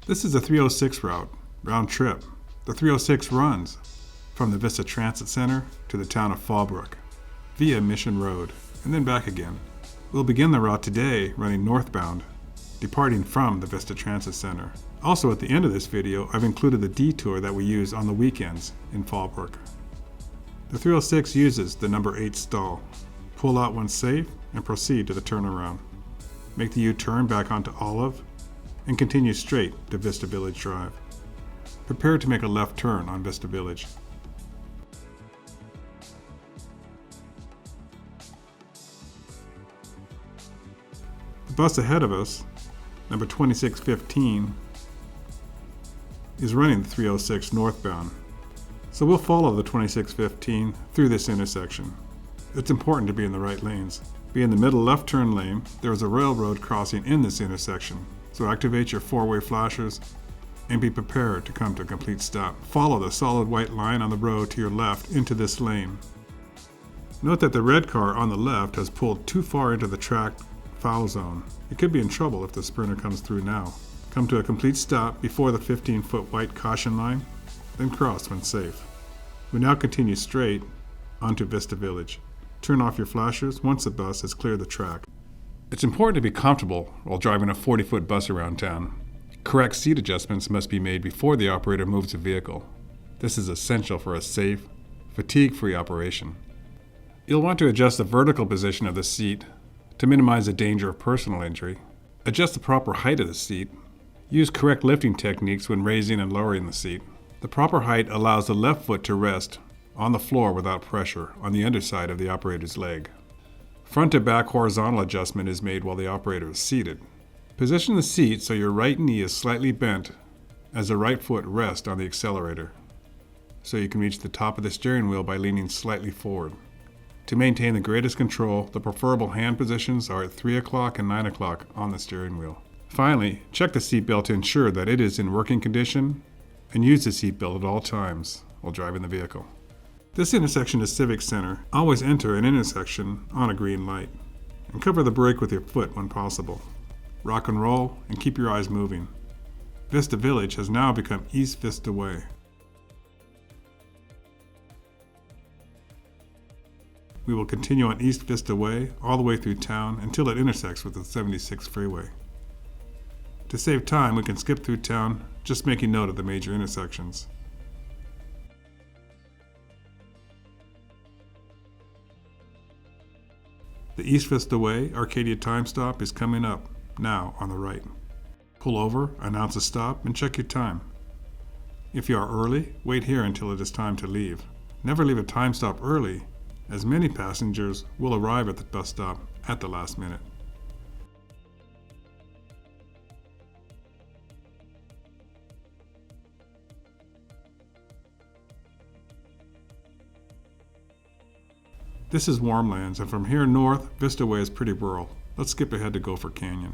This is a 306 route, round trip. The 306 runs from the Vista Transit Center to the town of Fallbrook via Mission Road and then back again. We'll begin the route today running northbound, departing from the Vista Transit Center. Also at the end of this video, I've included the detour that we use on the weekends in Fallbrook. The 306 uses the number 8 stall. Pull out when safe and proceed to the turnaround. Make the U-turn back onto Olive and continue straight to Vista Village Drive. Prepare to make a left turn on Vista Village. The bus ahead of us, number 2615, is running the 306 northbound. So we'll follow the 2615 through this intersection. It's important to be in the right lanes. Be in the middle left turn lane. There is a railroad crossing in this intersection, so activate your four-way flashers and be prepared to come to a complete stop. Follow the solid white line on the road to your left into this lane. Note that the red car on the left has pulled too far into the tracked foul zone. It could be in trouble if the sprinter comes through now. Come to a complete stop before the 15-foot white caution line, then cross when safe. We now continue straight onto Vista Village. Turn off your flashers once the bus has cleared the track. It's important to be comfortable while driving a 40-foot bus around town. Correct seat adjustments must be made before the operator moves the vehicle. This is essential for a safe, fatigue-free operation. You'll want to adjust the vertical position of the seat to minimize the danger of personal injury. Adjust the proper height of the seat. Use correct lifting techniques when raising and lowering the seat. The proper height allows the left foot to rest on the floor without pressure on the underside of the operator's leg. Front to back horizontal adjustment is made while the operator is seated. Position the seat so your right knee is slightly bent as the right foot rests on the accelerator, so you can reach the top of the steering wheel by leaning slightly forward. To maintain the greatest control, the preferable hand positions are at 3 o'clock and 9 o'clock on the steering wheel. Finally, check the seatbelt to ensure that it is in working condition and use the seatbelt at all times while driving the vehicle. This intersection is Civic Center. Always enter an intersection on a green light and cover the brake with your foot when possible. Rock and roll and keep your eyes moving. Vista Village has now become East Vista Way. We will continue on East Vista Way all the way through town until it intersects with the 76 freeway. To save time, we can skip through town, just making note of the major intersections. The East Vista Way Arcadia time stop is coming up now on the right. Pull over, announce a stop, and check your time. If you are early, wait here until it is time to leave. Never leave a time stop early, as many passengers will arrive at the bus stop at the last minute. This is Warmlands, and from here north, Vista Way is pretty rural. Let's skip ahead to Gopher Canyon.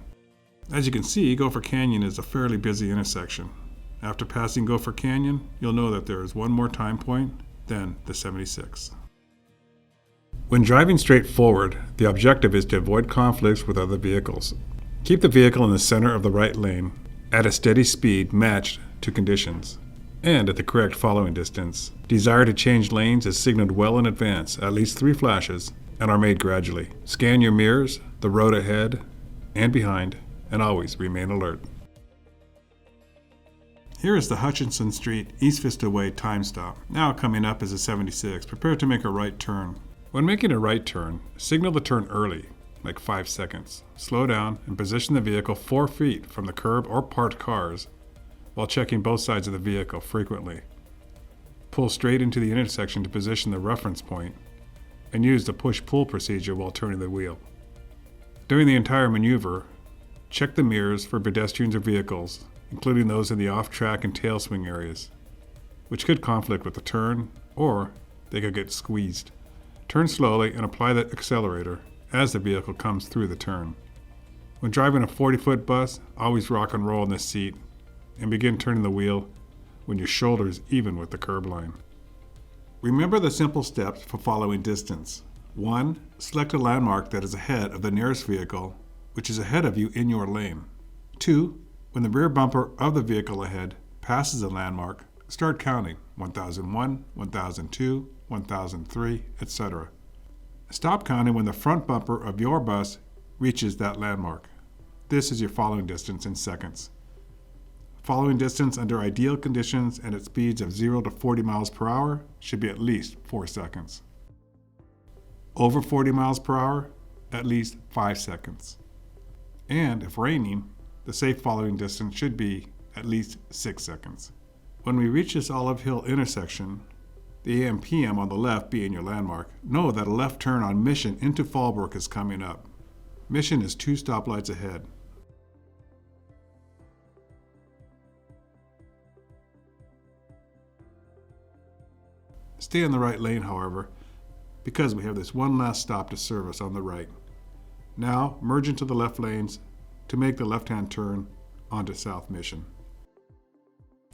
As you can see, Gopher Canyon is a fairly busy intersection. After passing Gopher Canyon, you'll know that there is one more time point, then the 76. When driving straight forward, the objective is to avoid conflicts with other vehicles. Keep the vehicle in the center of the right lane at a steady speed matched to conditions, and at the correct following distance. Desire to change lanes is signaled well in advance, at least 3 flashes, and are made gradually. Scan your mirrors, the road ahead and behind, and always remain alert. Here is the Hutchinson Street East Vista Way time stop. Now coming up is a 76. Prepare to make a right turn. When making a right turn, signal the turn early, like 5 seconds. Slow down and position the vehicle 4 feet from the curb or parked cars while checking both sides of the vehicle frequently. Pull straight into the intersection to position the reference point and use the push-pull procedure while turning the wheel. During the entire maneuver, check the mirrors for pedestrians or vehicles, including those in the off-track and tail swing areas, which could conflict with the turn or they could get squeezed. Turn slowly and apply the accelerator as the vehicle comes through the turn. When driving a 40-foot bus, always rock and roll in the seat and begin turning the wheel when your shoulder is even with the curb line. Remember the simple steps for following distance. 1. Select a landmark that is ahead of the nearest vehicle, which is ahead of you in your lane. 2. When the rear bumper of the vehicle ahead passes a landmark, start counting 1001, 1002, 1003, etc. Stop counting when the front bumper of your bus reaches that landmark. This is your following distance in seconds. Following distance under ideal conditions and at speeds of 0 to 40 miles per hour should be at least 4 seconds. Over 40 miles per hour, at least 5 seconds. And if raining, the safe following distance should be at least 6 seconds. When we reach this Olive Hill intersection, the AM/PM on the left being your landmark, know that a left turn on Mission into Fallbrook is coming up. Mission is 2 stoplights ahead. Stay in the right lane, however, because we have this one last stop to service on the right. Now, merge into the left lanes to make the left-hand turn onto South Mission.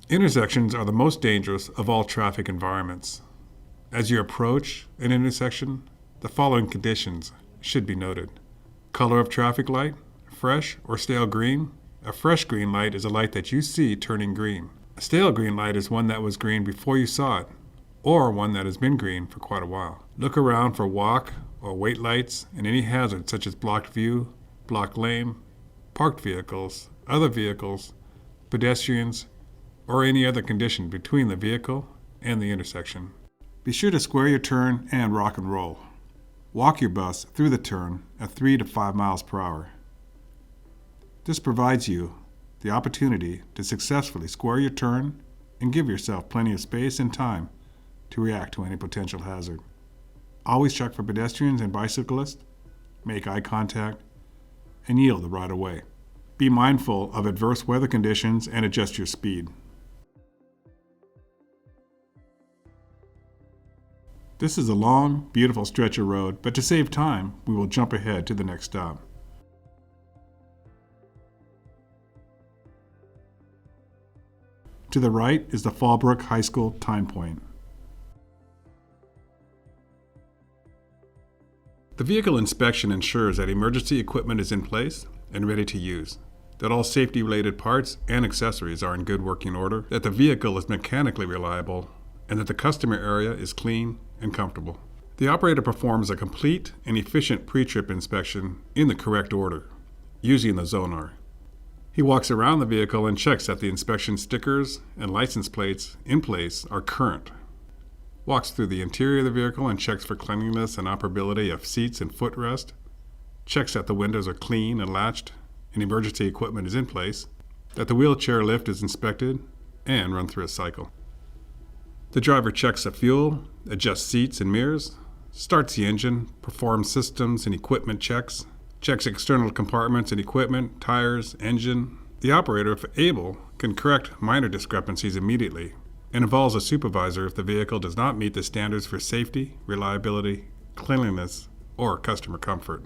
Intersections are the most dangerous of all traffic environments. As you approach an intersection, the following conditions should be noted. Color of traffic light, fresh or stale green. A fresh green light is a light that you see turning green. A stale green light is one that was green before you saw it, or one that has been green for quite a while. Look around for walk or wait lights and any hazards such as blocked view, blocked lane, parked vehicles, other vehicles, pedestrians, or any other condition between the vehicle and the intersection. Be sure to square your turn and rock and roll. Walk your bus through the turn at 3 to 5 miles per hour. This provides you the opportunity to successfully square your turn and give yourself plenty of space and time to react to any potential hazard. Always check for pedestrians and bicyclists, make eye contact, and yield the right of way. Be mindful of adverse weather conditions and adjust your speed. This is a long, beautiful stretch of road, but to save time, we will jump ahead to the next stop. To the right is the Fallbrook High School time point. The vehicle inspection ensures that emergency equipment is in place and ready to use, that all safety-related parts and accessories are in good working order, that the vehicle is mechanically reliable, and that the customer area is clean and comfortable. The operator performs a complete and efficient pre-trip inspection in the correct order, using the Zonar. He walks around the vehicle and checks that the inspection stickers and license plates in place are current. Walks through the interior of the vehicle and checks for cleanliness and operability of seats and footrest. Checks that the windows are clean and latched and emergency equipment is in place, that the wheelchair lift is inspected, and run through a cycle. The driver checks the fuel, adjusts seats and mirrors, starts the engine, performs systems and equipment checks, checks external compartments and equipment, tires, engine. The operator, if able, can correct minor discrepancies immediately and involves a supervisor if the vehicle does not meet the standards for safety, reliability, cleanliness, or customer comfort.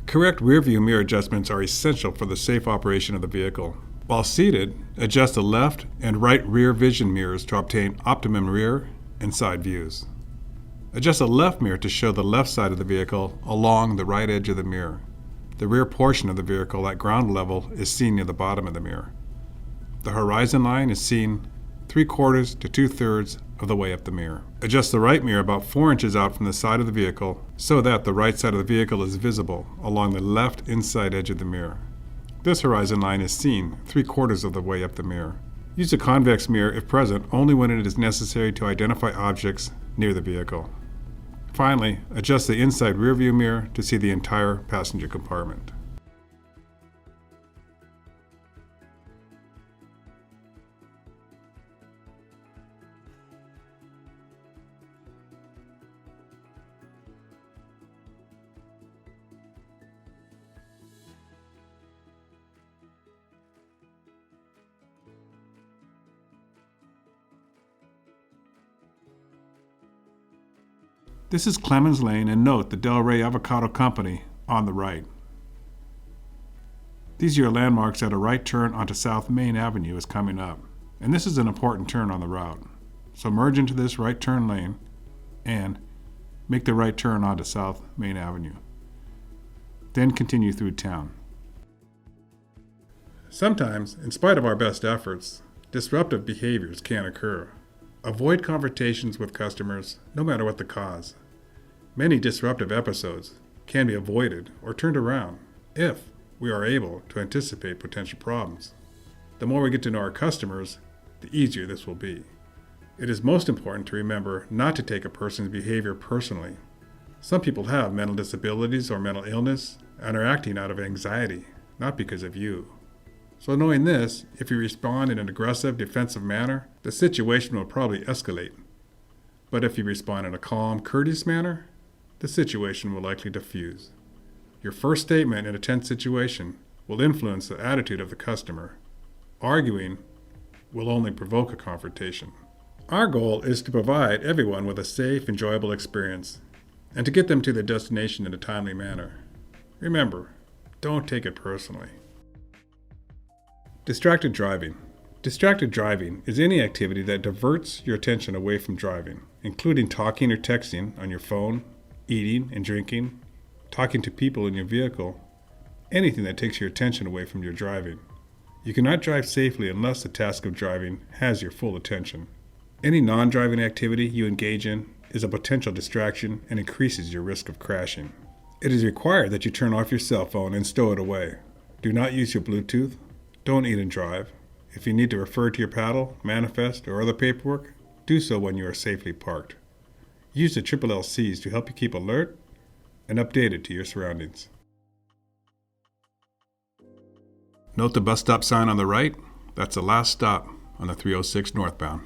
Correct rearview mirror adjustments are essential for the safe operation of the vehicle. While seated, adjust the left and right rear vision mirrors to obtain optimum rear and side views. Adjust the left mirror to show the left side of the vehicle along the right edge of the mirror. The rear portion of the vehicle at ground level is seen near the bottom of the mirror. The horizon line is seen 3/4 to 2/3 of the way up the mirror. Adjust the right mirror about 4 inches out from the side of the vehicle so that the right side of the vehicle is visible along the left inside edge of the mirror. This horizon line is seen 3/4 of the way up the mirror. Use a convex mirror if present only when it is necessary to identify objects near the vehicle. Finally, adjust the inside rearview mirror to see the entire passenger compartment. This is Clemens Lane, and note the Del Rey Avocado Company on the right. These are your landmarks that a right turn onto South Main Avenue is coming up, and this is an important turn on the route. So merge into this right turn lane and make the right turn onto South Main Avenue. Then continue through town. Sometimes, in spite of our best efforts, disruptive behaviors can occur. Avoid confrontations with customers, no matter what the cause. Many disruptive episodes can be avoided or turned around if we are able to anticipate potential problems. The more we get to know our customers, the easier this will be. It is most important to remember not to take a person's behavior personally. Some people have mental disabilities or mental illness and are acting out of anxiety, not because of you. So knowing this, if you respond in an aggressive, defensive manner, the situation will probably escalate. But if you respond in a calm, courteous manner, the situation will likely diffuse. Your first statement in a tense situation will influence the attitude of the customer. Arguing will only provoke a confrontation. Our goal is to provide everyone with a safe, enjoyable experience and to get them to their destination in a timely manner. Remember, don't take it personally. Distracted driving. Distracted driving is any activity that diverts your attention away from driving, including talking or texting on your phone, eating and drinking, talking to people in your vehicle, anything that takes your attention away from your driving. You cannot drive safely unless the task of driving has your full attention. Any non-driving activity you engage in is a potential distraction and increases your risk of crashing. It is required that you turn off your cell phone and stow it away. Do not use your Bluetooth. Don't eat and drive. If you need to refer to your paddle, manifest, or other paperwork, do so when you are safely parked. Use the LLCs to help you keep alert and updated to your surroundings. Note the bus stop sign on the right. That's the last stop on the 306 northbound.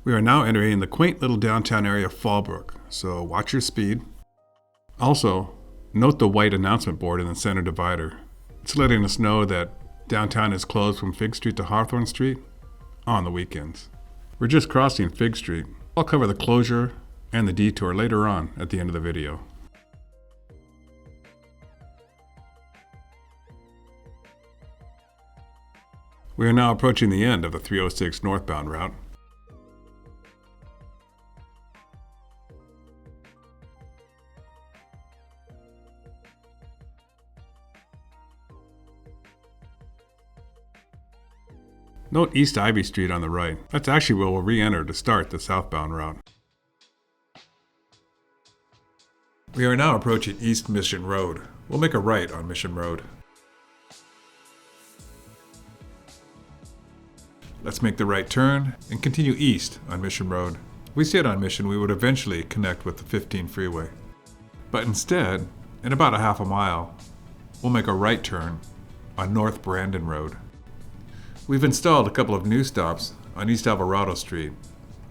We are now entering the quaint little downtown area of Fallbrook, so watch your speed. Also, note the white announcement board in the center divider. It's letting us know that downtown is closed from Fig Street to Hawthorne Street on the weekends. We're just crossing Fig Street. I'll cover the closure and the detour later on at the end of the video. We are now approaching the end of the 306 northbound route. Note East Ivy Street on the right. That's actually where we'll re-enter to start the southbound route. We are now approaching East Mission Road. We'll make a right on Mission Road. Let's make the right turn and continue east on Mission Road. If we stayed on Mission, we would eventually connect with the 15 freeway. But instead, in about a half a mile, we'll make a right turn on North Brandon Road. We've installed a couple of new stops on East Alvarado Street,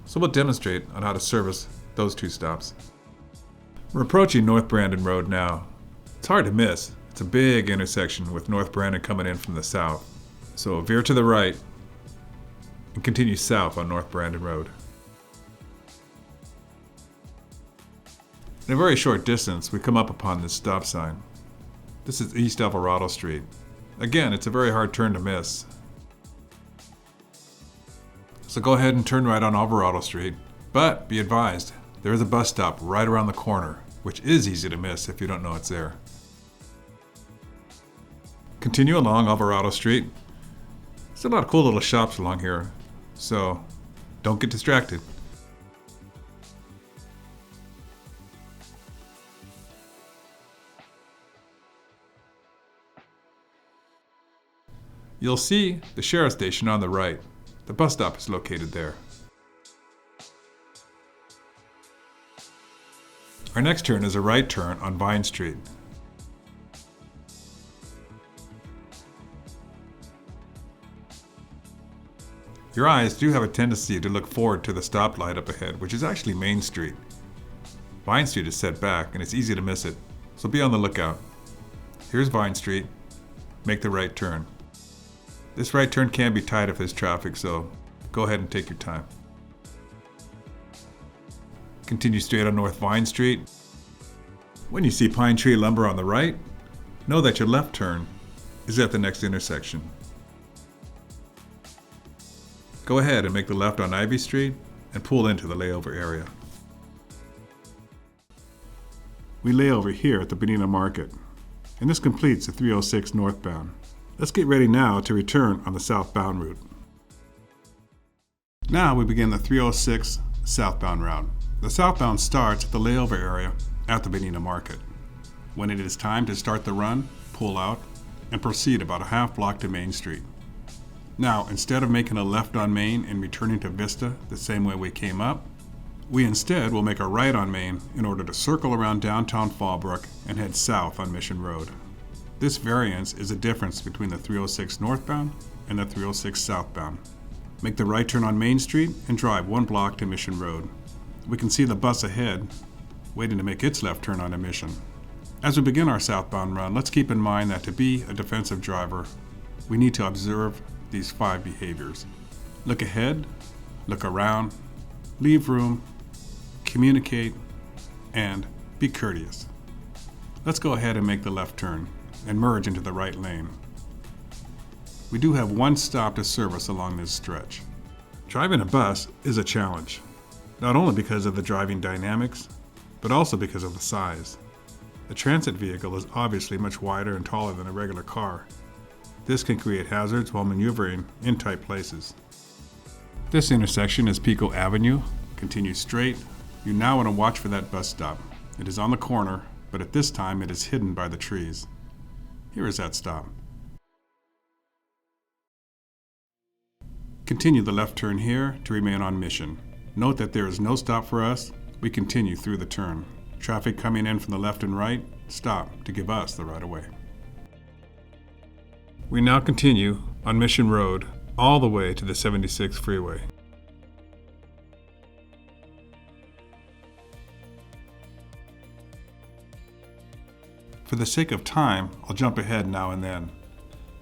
so we'll demonstrate on how to service those two stops. We're approaching North Brandon Road now. It's hard to miss. It's a big intersection with North Brandon coming in from the south. So veer to the right and continue south on North Brandon Road. In a very short distance, we come up upon this stop sign. This is East Alvarado Street. Again, it's a very hard turn to miss. So go ahead and turn right on Alvarado Street. But be advised, there is a bus stop right around the corner, which is easy to miss if you don't know it's there. Continue along Alvarado Street. There's a lot of cool little shops along here, so don't get distracted. You'll see the sheriff's station on the right. The bus stop is located there. Our next turn is a right turn on Vine Street. Your eyes do have a tendency to look forward to the stoplight up ahead, which is actually Main Street. Vine Street is set back and it's easy to miss it, so be on the lookout. Here's Vine Street. Make the right turn. This right turn can be tight if there's traffic, so go ahead and take your time. Continue straight on North Vine Street. When you see Pine Tree Lumber on the right, know that your left turn is at the next intersection. Go ahead and make the left on Ivy Street and pull into the layover area. we lay over here at the Bonita Market, and this completes the 306 northbound. Let's get ready now to return on the southbound route. Now we begin the 306 southbound route. The southbound starts at the layover area at the Bonita Market. When it is time to start the run, pull out and proceed about a half block to Main Street. Now, instead of making a left on Main and returning to Vista the same way we came up, we instead will make a right on Main in order to circle around downtown Fallbrook and head south on Mission Road. This variance is the difference between the 306 northbound and the 306 southbound. Make the right turn on Main Street and drive 1 block to Mission Road. We can see the bus ahead, waiting to make its left turn onto Mission. As we begin our southbound run, let's keep in mind that to be a defensive driver, we need to observe these 5 behaviors. Look ahead, look around, leave room, communicate, and be courteous. Let's go ahead and make the left turn and merge into the right lane. We do have 1 stop to service along this stretch. Driving a bus is a challenge, not only because of the driving dynamics, but also because of the size. A transit vehicle is obviously much wider and taller than a regular car. This can create hazards while maneuvering in tight places. This intersection is Pico Avenue. Continue straight. You now want to watch for that bus stop. It is on the corner, but at this time it is hidden by the trees. Here is that stop. Continue the left turn here to remain on Mission. Note that there is no stop for us. We continue through the turn. Traffic coming in from the left and right, stop to give us the right of way. We now continue on Mission Road all the way to the 76 freeway. For the sake of time, I'll jump ahead now and then,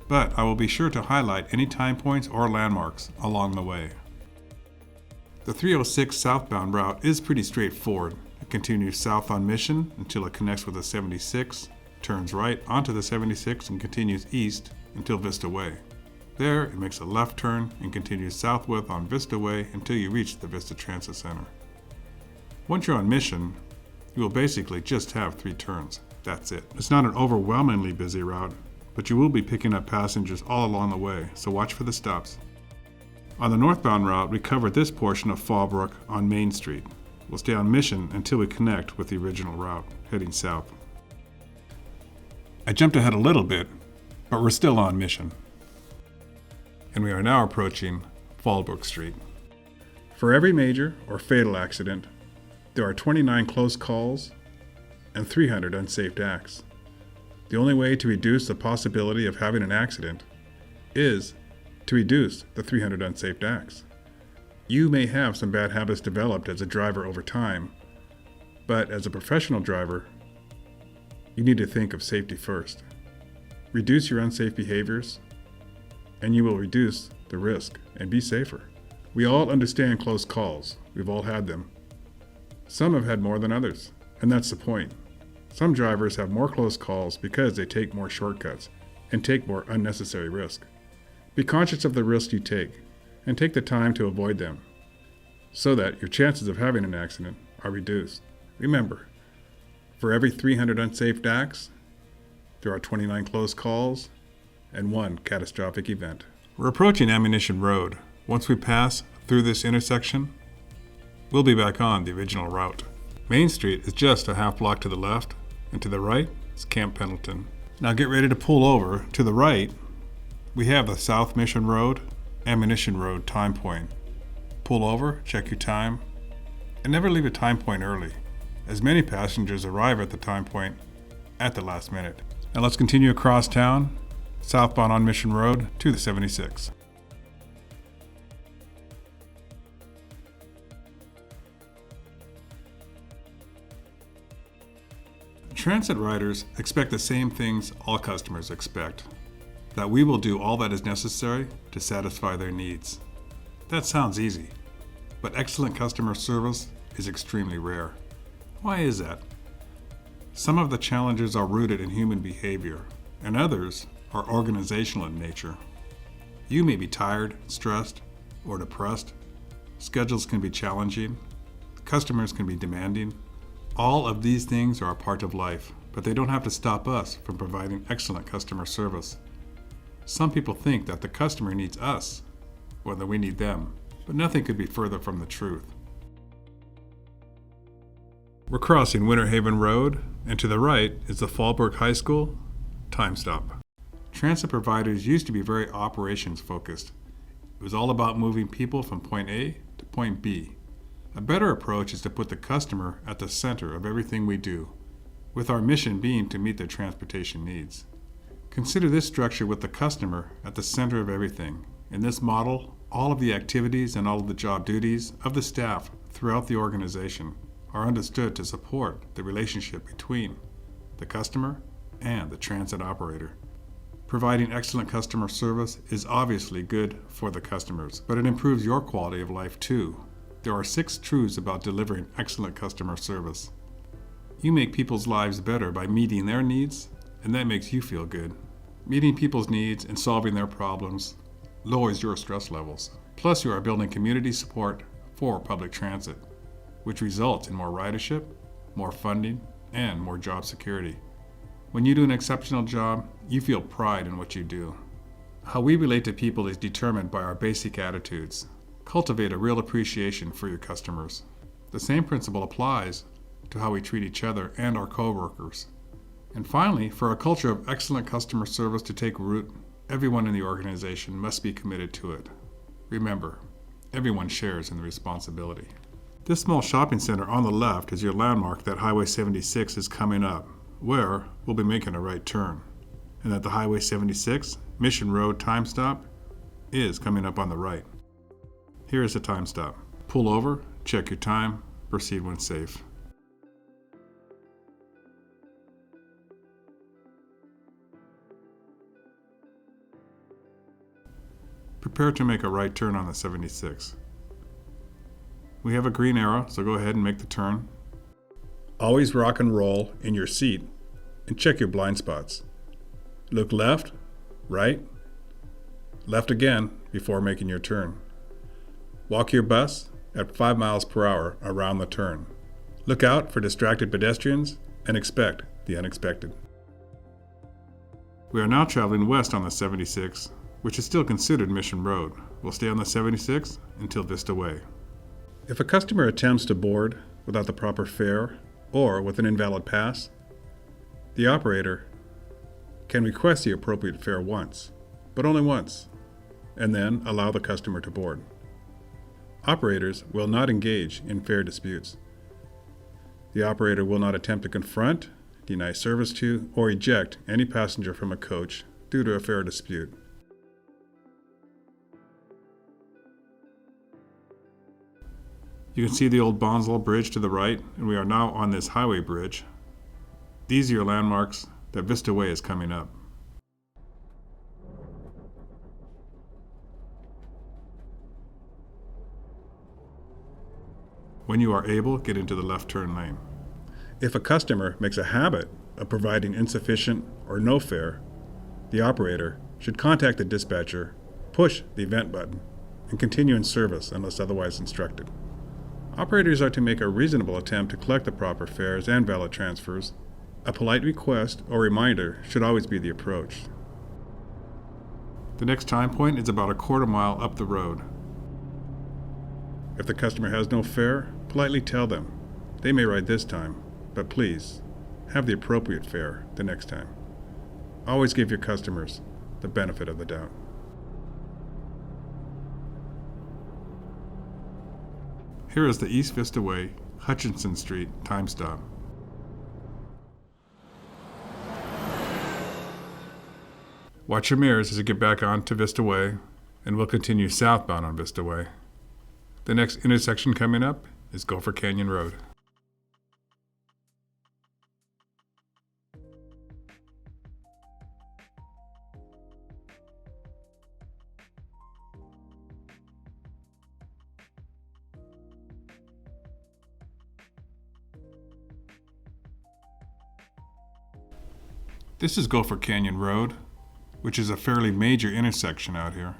but I will be sure to highlight any time points or landmarks along the way. The 306 southbound route is pretty straightforward. It continues south on Mission until it connects with the 76, turns right onto the 76 and continues east until Vista Way. There, it makes a left turn and continues southward on Vista Way until you reach the Vista Transit Center. Once you're on Mission, you will basically just have 3 turns. That's it. It's not an overwhelmingly busy route, but you will be picking up passengers all along the way, so watch for the stops. On the northbound route, we covered this portion of Fallbrook on Main Street. We'll stay on Mission until we connect with the original route, heading south. I jumped ahead a little bit, but we're still on Mission. And we are now approaching Fallbrook Street. For every major or fatal accident, there are 29 close calls and 300 unsafe acts. The only way to reduce the possibility of having an accident is to reduce the 300 unsafe acts. You may have some bad habits developed as a driver over time, but as a professional driver, you need to think of safety first. Reduce your unsafe behaviors, and you will reduce the risk and be safer. We all understand close calls. We've all had them. Some have had more than others, and that's the point. Some drivers have more close calls because they take more shortcuts and take more unnecessary risk. Be conscious of the risks you take and take the time to avoid them so that your chances of having an accident are reduced. Remember, for every 300 unsafe acts, there are 29 close calls and 1 catastrophic event. We're approaching Ammunition Road. Once we pass through this intersection, we'll be back on the original route. Main Street is just a half block to the left, and to the right is Camp Pendleton. Now get ready to pull over. To the right, we have the South Mission Road, Ammunition Road time point. Pull over, check your time, and never leave a time point early, as many passengers arrive at the time point at the last minute. Now let's continue across town, southbound on Mission Road to the 76. Transit riders expect the same things all customers expect, that we will do all that is necessary to satisfy their needs. That sounds easy, but excellent customer service is extremely rare. Why is that? Some of the challenges are rooted in human behavior, and others are organizational in nature. You may be tired, stressed, or depressed. Schedules can be challenging. Customers can be demanding, All of these things are a part of life, but they don't have to stop us from providing excellent customer service. Some people think that the customer needs us, or that we need them, but nothing could be further from the truth. We're crossing Winter Haven Road, and to the right is the Fallbrook High School time stop. Transit providers used to be very operations focused. It was all about moving people from point A to point B. A better approach is to put the customer at the center of everything we do, with our mission being to meet their transportation needs. Consider this structure with the customer at the center of everything. In this model, all of the activities and all of the job duties of the staff throughout the organization are understood to support the relationship between the customer and the transit operator. Providing excellent customer service is obviously good for the customers, but it improves your quality of life too. There are 6 truths about delivering excellent customer service. You make people's lives better by meeting their needs, and that makes you feel good. Meeting people's needs and solving their problems lowers your stress levels. Plus, you are building community support for public transit, which results in more ridership, more funding, and more job security. When you do an exceptional job, you feel pride in what you do. How we relate to people is determined by our basic attitudes. Cultivate a real appreciation for your customers. The same principle applies to how we treat each other and our coworkers. And finally, for a culture of excellent customer service to take root, everyone in the organization must be committed to it. Remember, everyone shares in the responsibility. This small shopping center on the left is your landmark that Highway 76 is coming up, where we'll be making a right turn, and that the Highway 76 Mission Road time stop is coming up on the right. Here is the time stop. Pull over, check your time, proceed when safe. Prepare to make a right turn on the 76. We have a green arrow, so go ahead and make the turn. Always rock and roll in your seat and check your blind spots. Look left, right, left again before making your turn. Walk your bus at 5 miles per hour around the turn. Look out for distracted pedestrians and expect the unexpected. We are now traveling west on the 76, which is still considered Mission Road. We'll stay on the 76 until Vista Way. If a customer attempts to board without the proper fare or with an invalid pass, the operator can request the appropriate fare once, but only once, and then allow the customer to board. Operators will not engage in fare disputes. The operator will not attempt to confront, deny service to, or eject any passenger from a coach due to a fare dispute. You can see the old Bonsall Bridge to the right, and we are now on this highway bridge. These are your landmarks that Vista Way is coming up. When you are able, get into the left turn lane. If a customer makes a habit of providing insufficient or no fare, the operator should contact the dispatcher, push the event button, and continue in service unless otherwise instructed. Operators are to make a reasonable attempt to collect the proper fares and valid transfers. A polite request or reminder should always be the approach. The next time point is about a quarter mile up the road. If the customer has no fare, politely tell them they may ride this time, but please have the appropriate fare the next time. Always give your customers the benefit of the doubt. Here is the East Vista Way, Hutchinson Street time stop. Watch your mirrors as you get back onto Vista Way, and we'll continue southbound on Vista Way. The next intersection coming up is Gopher Canyon Road. This is Gopher Canyon Road, which is a fairly major intersection out here.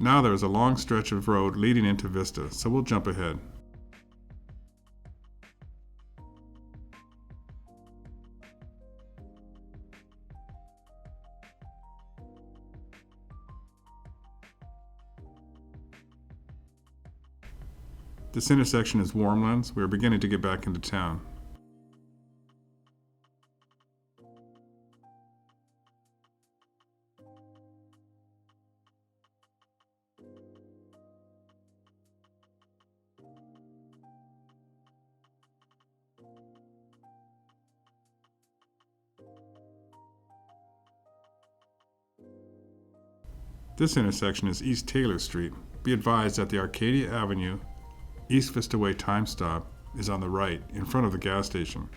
Now there is a long stretch of road leading into Vista, so we'll jump ahead. This intersection is Warmlands. We are beginning to get back into town. This intersection is East Taylor Street. Be advised that the Arcadia Avenue East Vista Way time stop is on the right, in front of the gas station.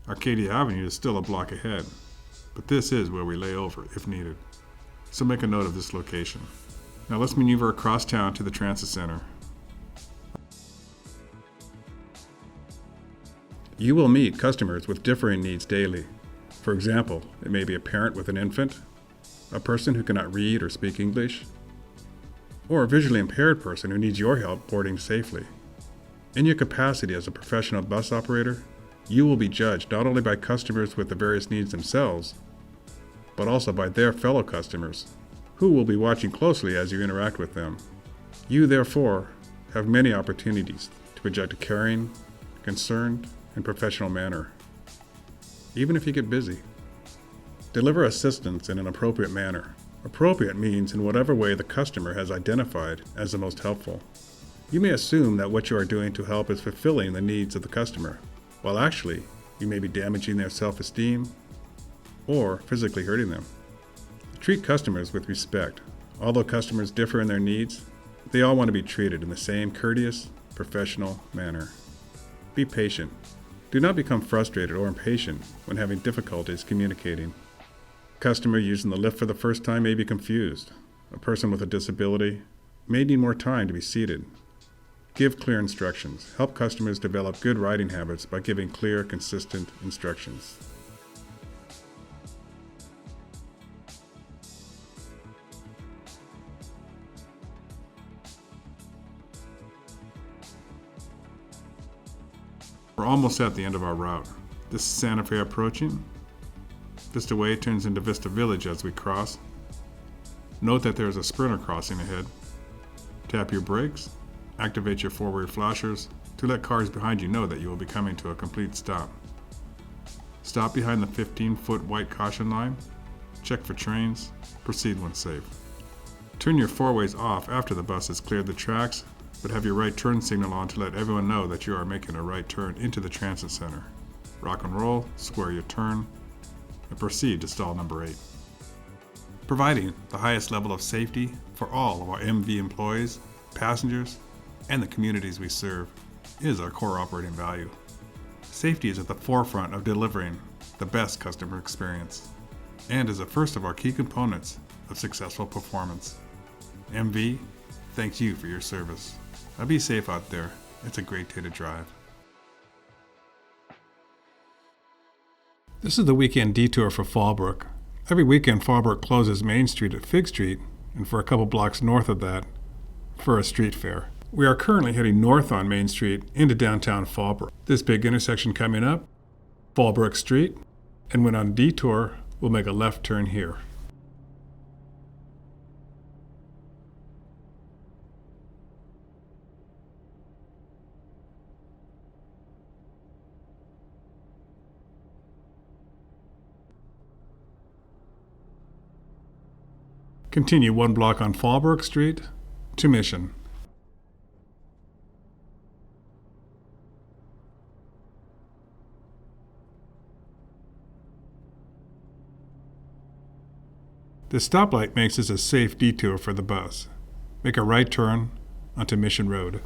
Arcadia Avenue is still a block ahead, but this is where we lay over if needed. So make a note of this location. Now let's maneuver across town to the transit center. You will meet customers with differing needs daily. For example, it may be a parent with an infant, a person who cannot read or speak English, or a visually impaired person who needs your help boarding safely. In your capacity as a professional bus operator, you will be judged not only by customers with the various needs themselves, but also by their fellow customers, who will be watching closely as you interact with them. You, therefore, have many opportunities to project a caring, concerned, and professional manner, even if you get busy. Deliver assistance in an appropriate manner. Appropriate means in whatever way the customer has identified as the most helpful. You may assume that what you are doing to help is fulfilling the needs of the customer, while actually you may be damaging their self-esteem or physically hurting them. Treat customers with respect. Although customers differ in their needs, they all want to be treated in the same courteous, professional manner. Be patient. Do not become frustrated or impatient when having difficulties communicating. A customer using the lift for the first time may be confused. A person with a disability may need more time to be seated. Give clear instructions. Help customers develop good riding habits by giving clear, consistent instructions. We're almost at the end of our route. This is Santa Fe approaching. Vista Way turns into Vista Village as we cross. Note that there is a sprinter crossing ahead. Tap your brakes, activate your forward flashers to let cars behind you know that you will be coming to a complete stop. Stop behind the 15-foot white caution line, check for trains, proceed when safe. Turn your four-ways off after the bus has cleared the tracks, but have your right turn signal on to let everyone know that you are making a right turn into the transit center. Rock and roll, square your turn, and proceed to stall number 8. Providing the highest level of safety for all of our MV employees, passengers, and the communities we serve is our core operating value. Safety is at the forefront of delivering the best customer experience and is the first of our key components of successful performance. MV, thanks you for your service. Now be safe out there. It's a great day to drive. This is the weekend detour for Fallbrook. Every weekend, Fallbrook closes Main Street at Fig Street, and for a couple blocks north of that, for a street fair. We are currently heading north on Main Street into downtown Fallbrook. This big intersection coming up, Fallbrook Street, and when on detour, we'll make a left turn here. Continue one block on Fallbrook Street to Mission. The stoplight makes this a safe detour for the bus. Make a right turn onto Mission Road.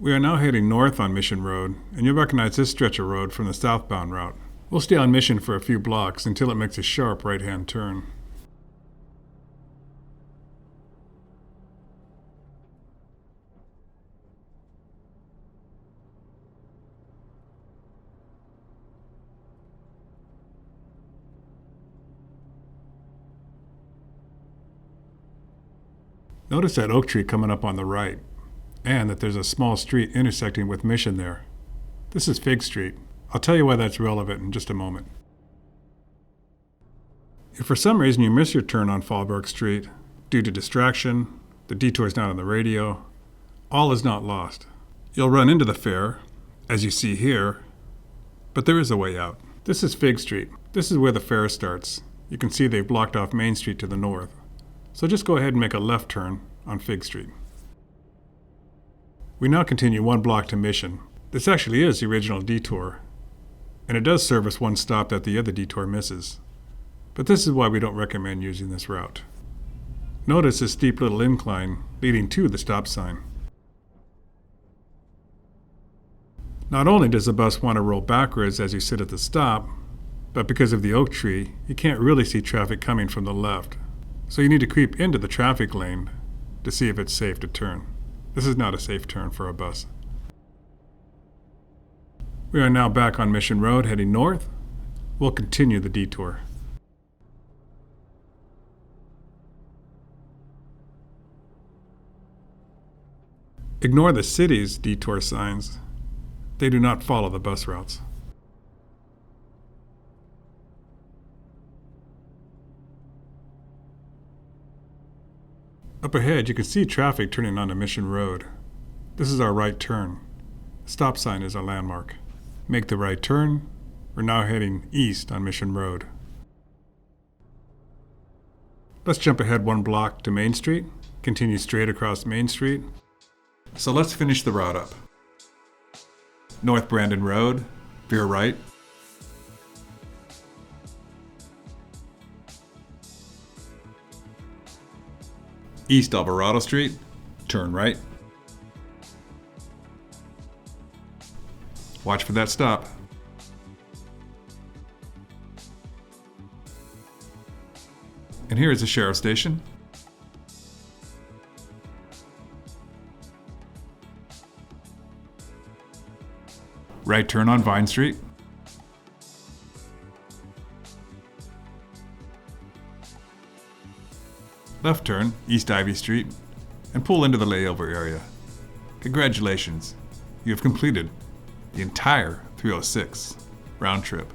We are now heading north on Mission Road, and you'll recognize this stretch of road from the southbound route. We'll stay on Mission for a few blocks until it makes a sharp right-hand turn. Notice that oak tree coming up on the right, and that there's a small street intersecting with Mission there. This is Fig Street. I'll tell you why that's relevant in just a moment. If for some reason you miss your turn on Fallbrook Street due to distraction, the detour is not on the radio, all is not lost. You'll run into the fair, as you see here, but there is a way out. This is Fig Street. This is where the fair starts. You can see they've blocked off Main Street to the north. So just go ahead and make a left turn on Fig Street. We now continue 1 block to Mission. This actually is the original detour, and it does service one stop that the other detour misses. But this is why we don't recommend using this route. Notice this steep little incline leading to the stop sign. Not only does the bus want to roll backwards as you sit at the stop, but because of the oak tree, you can't really see traffic coming from the left. So you need to creep into the traffic lane to see if it's safe to turn. This is not a safe turn for a bus. We are now back on Mission Road heading north. We'll continue the detour. Ignore the city's detour signs. They do not follow the bus routes. Up ahead, you can see traffic turning onto Mission Road. This is our right turn. The stop sign is our landmark. Make the right turn. We're now heading east on Mission Road. Let's jump ahead 1 block to Main Street, continue straight across Main Street. So let's finish the route up. North Brandon Road, veer right. East Alvarado Street, turn right. Watch for that stop. And here is the sheriff's station. Right turn on Vine Street. Left turn, East Ivy Street, and pull into the layover area. Congratulations, you have completed the entire 306 round trip.